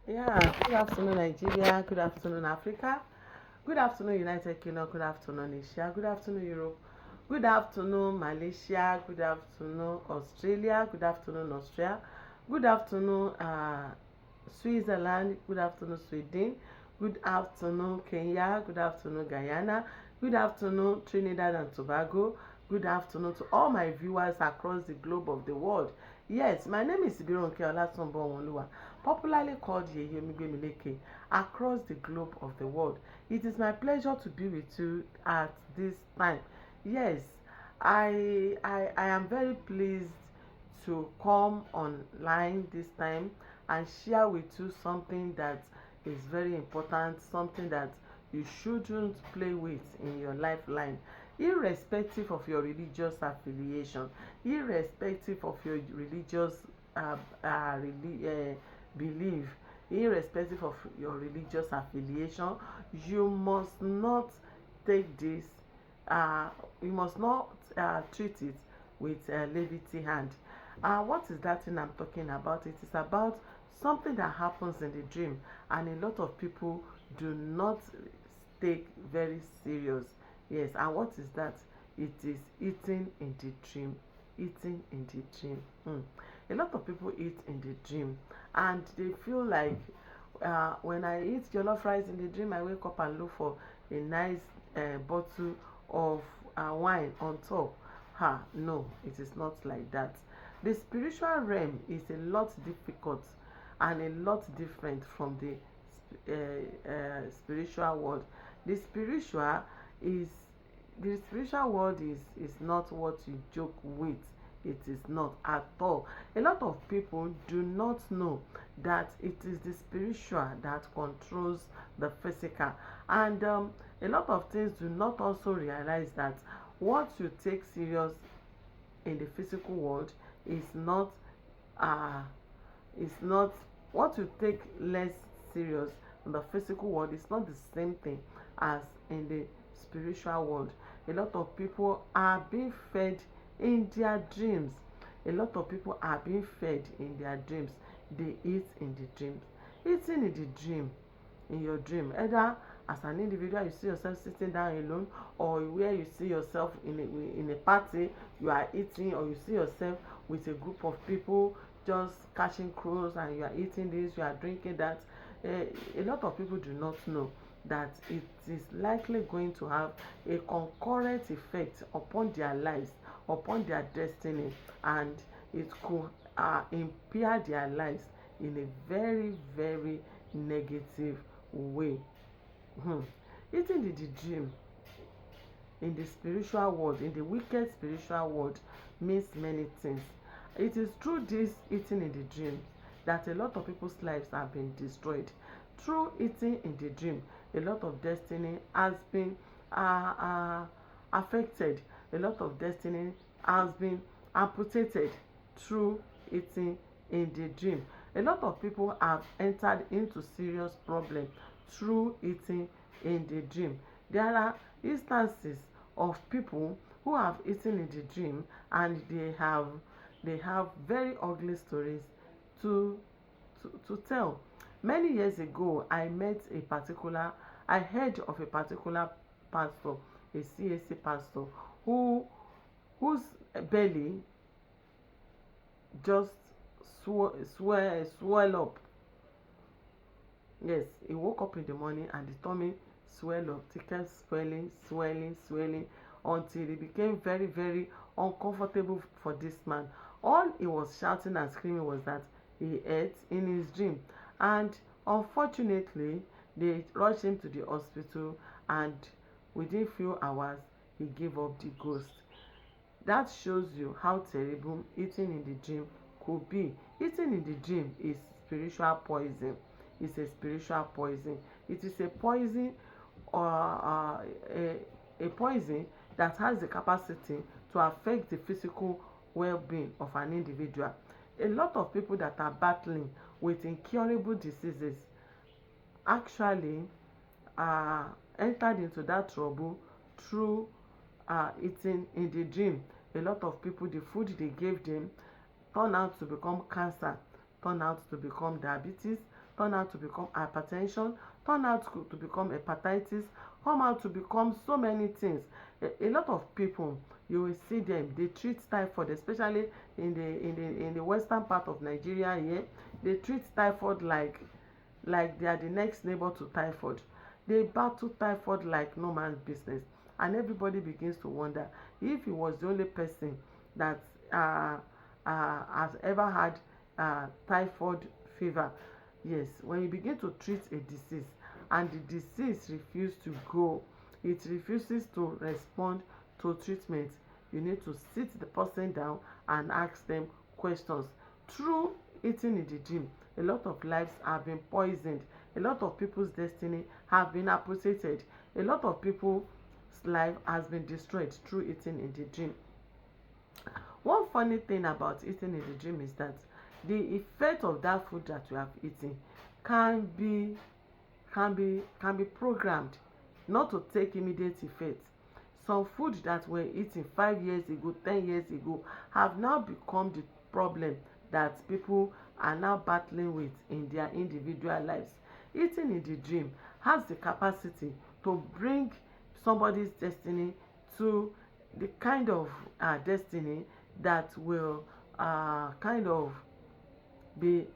Yeah, good afternoon, Nigeria. Good afternoon, Africa. Good afternoon, United Kingdom. Good afternoon, Asia. Good afternoon, Europe. Good afternoon, Malaysia. Good afternoon, Australia. Good afternoon, Austria. Good afternoon, Switzerland. Good afternoon, Sweden. Good afternoon, Kenya. Good afternoon, Guyana. Good afternoon, Trinidad and Tobago. Good afternoon to all my viewers across the globe of the world. Yes, my name is Ibironke Olatunbo, popularly called Yeye Migbemileke, across the globe of the world. It is my pleasure to be with you at this time. Yes, I am very pleased to come online this time and share with you something that is very important, something that you shouldn't play with in your lifeline, irrespective of your religious affiliation, irrespective of your religious uh, uh, belief, irrespective of your religious affiliation. You must not take this, uh, you must not treat it with levity hand. What is that thing I'm talking about? It is about something that happens in the dream, and a lot of people do not take very serious. Yes, and what is that? It is eating in the dream. Eating in the dream. A lot of people eat in the dream, and they feel like, when I eat jollof rice in the dream, I wake up and look for a nice bottle of wine on top. No, it is not like that. The spiritual realm is a lot difficult and a lot different from the spiritual world. The spiritual is the spiritual world is not what you joke with. It is not at all. A lot of people do not know that it is the spiritual that controls the physical, and a lot of things do not also realize that what you take serious in the physical world is not uh is not what you take less serious in the physical world is not the same thing as in the spiritual world. A lot of people are being fed in their dreams. A lot of people are being fed in their dreams. They eat in the dreams. Eating in the dream, in your dream, either as an individual you see yourself sitting down alone, or where you see yourself in a party, you are eating, or you see yourself with a group of people just catching crows, and you are eating this, you are drinking that. A lot of people do not know that it is likely going to have a concurrent effect upon their lives, upon their destiny, and it could impair their lives in a very, very negative way. Hmm. Eating in the dream, in the spiritual world, in the wicked spiritual world, means many things. It is through this eating in the dream that a lot of people's lives have been destroyed. Through eating in the dream, a lot of destiny has been affected. A lot of destiny has been amputated through eating in the dream. A lot of people have entered into serious problem through eating in the dream. There are instances of people who have eaten in the dream, and they have very ugly stories to to tell. Many years ago, I heard of a particular pastor, a CAC pastor, who whose belly just swell up. Yes, he woke up in the morning and the tummy swell up, he kept swelling until it became very, very uncomfortable for this man. All he was shouting and screaming was that he ate in his dream, and unfortunately they rushed him to the hospital, and within few hours he gave up the ghost. That shows you how terrible eating in the dream could be. Eating in the dream is spiritual poison. It's a spiritual poison. It is a poison, or a poison that has the capacity to affect the physical well-being of an individual. A lot of people that are battling with incurable diseases actually uh, entered into that trouble through eating in the dream. A lot of people, the food they gave them turn out to become cancer, turn out to become diabetes, turn out to become hypertension, turn out to become hepatitis, come out to become so many things. A lot of people, you will see them, they treat typhoid, especially in the western part of Nigeria here. They treat typhoid like they are the next neighbor to typhoid. They battle typhoid like no man's business, and everybody begins to wonder if he was the only person that has ever had typhoid fever. Yes, when you begin to treat a disease and the disease refuses to go, it refuses to respond to treatment, you need to sit the person down and ask them questions. Through eating in the gym, a lot of lives have been poisoned, a lot of people's destiny have been amputated, a lot of people's life has been destroyed through eating in the gym. One funny thing about eating in the gym is that the effect of that food that you have eaten can be programmed not to take immediate effect. Some food that were eaten 5 years ago, 10 years ago, have now become the problem that people are now battling with in their individual lives. Eating in the gym has the capacity to bring somebody's destiny to the kind of destiny that will kind of be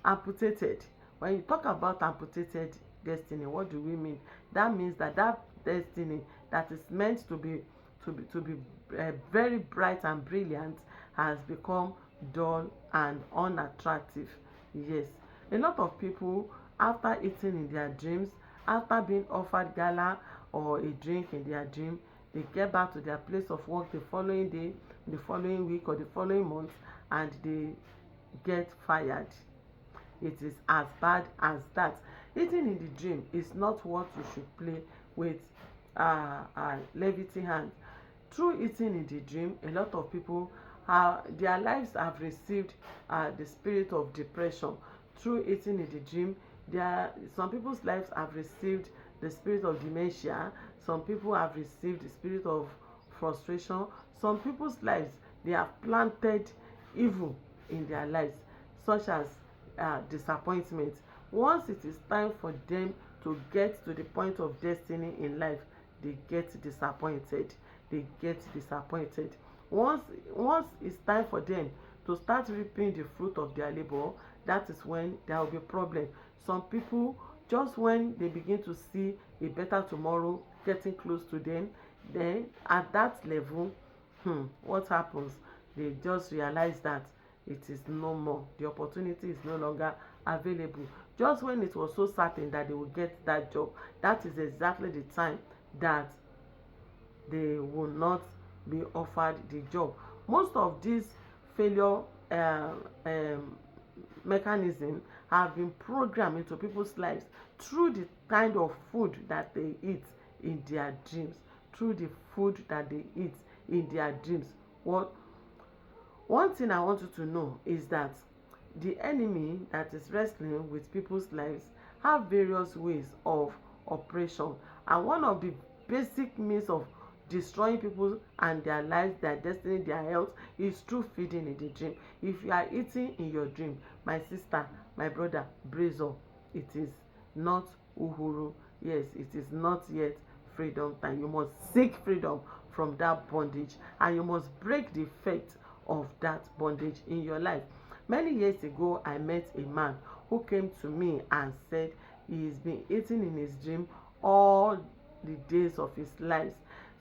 amputated. When you talk about amputated destiny, what do we mean? That means that destiny that is meant to be very bright and brilliant has become dull and unattractive. Yes, a lot of people, after eating in their dreams, after being offered gala or a drink in their dream, they get back to their place of work the following day, the following week, or the following month, and they get fired. It is as bad as that. Eating in the dream is not what you should play with levity hand. Through eating in the dream, a lot of people, their lives have received the spirit of depression. Through eating in the dream, some people's lives have received the spirit of dementia. Some people have received the spirit of frustration. Some people's lives, they have planted evil in their lives, such as disappointment. Once it is time for them to get to the point of destiny in life, they get disappointed. Once it's time for them to start reaping the fruit of their labor, that is when there will be problem. Some people, just when they begin to see a better tomorrow getting close to them, then at that level, what happens? They just realize that it is no more, the opportunity is no longer available. Just when it was so certain that they will get that job, that is exactly the time that they will not be offered the job. Most of these failure mechanism have been programmed into people's lives through the kind of food that they eat in their dreams. One thing I want you to know is that the enemy that is wrestling with people's lives have various ways of operation, and one of the basic means of destroying people and their lives, their destiny, their health is through feeding in the dream. If you are eating in your dream, my sister, my brother, brace up. It is not uhuru. Yes, it is not yet freedom time. You must seek freedom from that bondage, and you must break the effect of that bondage in your life. Many years ago, I met a man who came to me and said he's been eating in his dream all the days of his life.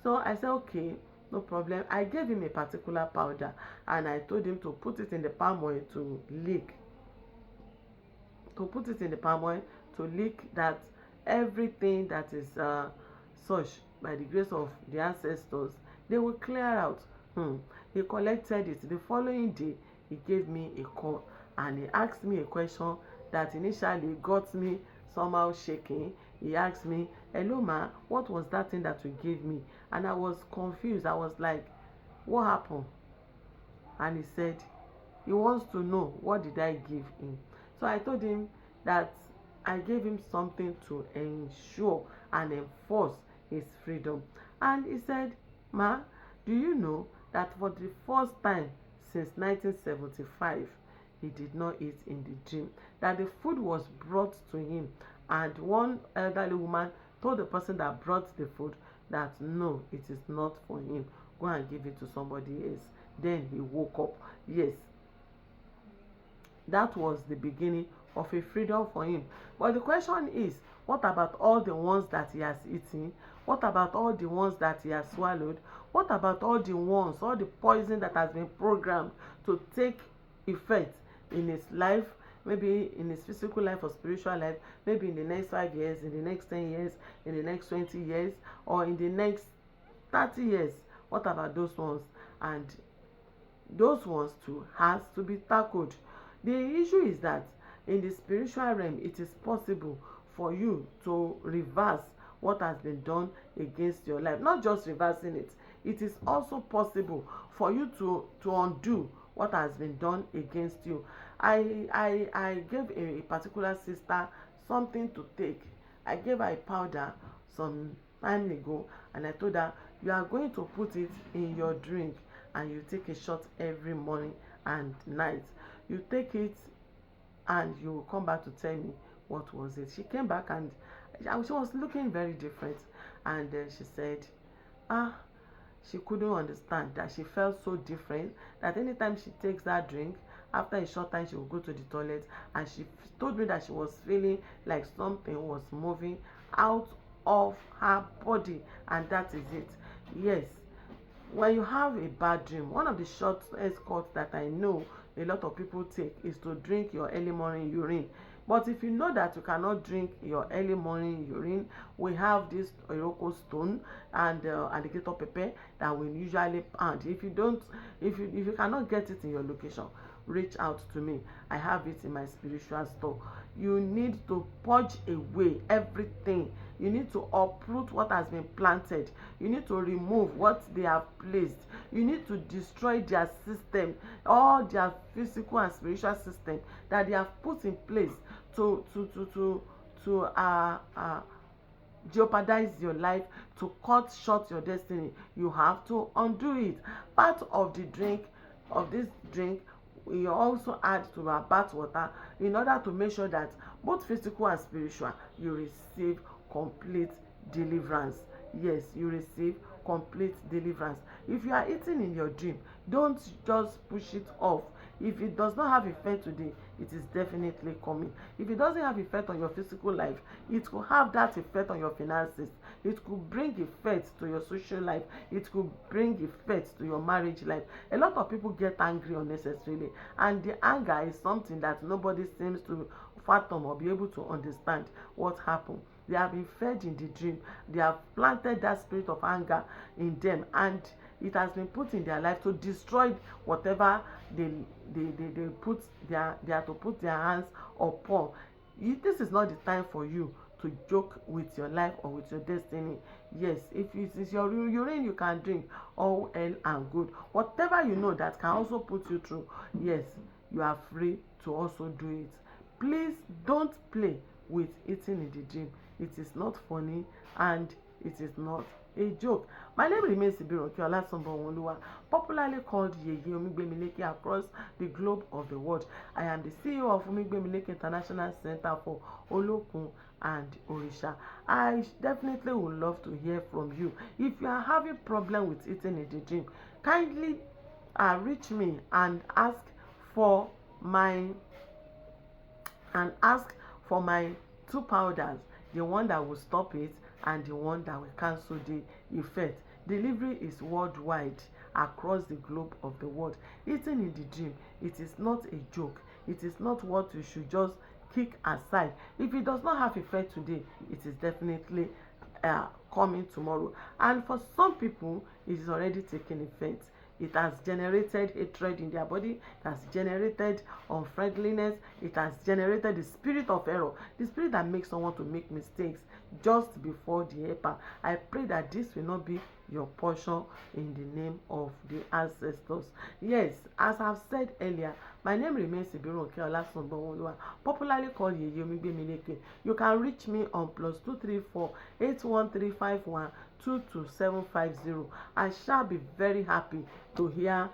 So I said, okay, no problem. I gave him a particular powder and I told him to put it in the palm oil to lick. That everything that is such by the grace of the ancestors, they will clear out. He collected it. The following day, he gave me a call and he asked me a question that initially got me somehow shaking. He asked me, hello ma, what was that thing that you gave me? And I was confused. I was like, what happened? And he said he wants to know, what did I give him? So I told him that I gave him something to ensure and enforce his freedom. And he said, ma, do you know that for the first time since 1975, he did not eat in the dream. That the food was brought to him, and one elderly woman told the person that brought the food that no, it is not for him. Go and give it to somebody else. Then he woke up. Yes, that was the beginning of a freedom for him. But the question is, what about all the ones that he has eaten? What about all the ones that he has swallowed? What about all the ones, all the poison that has been programmed to take effect in his life, maybe in his physical life or spiritual life, maybe in the next 5 years, in the next 10 years, in the next 20 years, or in the next 30 years? What about those ones? And those ones too has to be tackled. The issue is that in the spiritual realm, it is possible for you to reverse what has been done against your life. Not just reversing it, it is also possible for you to undo what has been done against you. I gave a particular sister something to take. I gave her a powder some time ago, and I told her, you are going to put it in your drink, and you take a shot every morning and night. You take it and you will come back to tell me what was it. She came back and she was looking very different, and she said she couldn't understand, that she felt so different, that anytime she takes that drink, after a short time she will go to the toilet, and she told me that she was feeling like something was moving out of her body, and that is it. Yes, when you have a bad dream, one of the shortest cuts that I know a lot of people take is to drink your early morning urine. But if you know that you cannot drink your early morning urine, we have this Iroko stone and alligator pepper that we usually pound. If you cannot get it in your location, reach out to me. I have it in my spiritual store. You need to purge away everything. You need to uproot what has been planted. You need to remove what they have placed. You need to destroy their system, all their physical and spiritual system that they have put in place to jeopardize your life, to cut short your destiny. You have to undo it. Part of the drink, of this drink, we also add to our bath water in order to make sure that both physical and spiritual, you receive complete deliverance. Yes, you receive complete deliverance. If you are eating in your dream, don't just push it off. If it does not have effect today, it is definitely coming. If it doesn't have effect on your physical life, it could have that effect on your finances. It could bring effect to your social life. It could bring effect to your marriage life. A lot of people get angry unnecessarily, and the anger is something that nobody seems to fathom or be able to understand what happened. They have been fed in the dream. They have planted that spirit of anger in them, and it has been put in their life to destroy whatever they put they are to put their hands upon. This is not the time for you to joke with your life or with your destiny. Yes, if it is your urine you can drink, all well and good. Whatever you know that can also put you through, yes, you are free to also do it. Please don't play with eating in the dream. It is not funny, and it is not a joke. My name remains Ibironke Olasunbowoluwa, popularly called Yeye Omigbemileke across the globe of the world. I am the CEO of Omigbemileke International Center for Olokun and Orisha. I definitely would love to hear from you. If you are having problem with eating in the dream, kindly reach me and ask for my two powders, the one that will stop it and the one that will cancel the effect. Delivery is worldwide, across the globe of the world. Eating in the dream, it is not a joke. It is not what you should just kick aside. If it does not have effect today, it is definitely coming tomorrow. And for some people, it is already taking effect. It has generated hatred in their body. It has generated unfriendliness. It has generated the spirit of error, the spirit that makes someone to make mistakes just before the helper. I pray that this will not be your portion in the name of the ancestors. Yes, as I've said earlier, my name remains Ibironke Olasunbowoluwa, popularly called Yeye Omigbemileke. You can reach me on +234 81351 22750. I shall be very happy to hear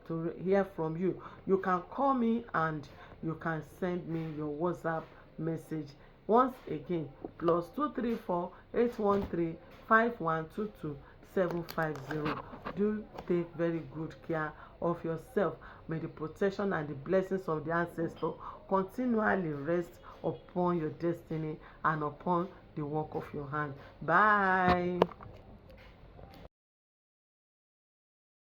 to hear from you. You can call me and you can send me your WhatsApp message. Once again, +234-813-5122-750. Do take very good care of yourself. May the protection and the blessings of the ancestor continually rest upon your destiny and upon the work of your hand. Bye.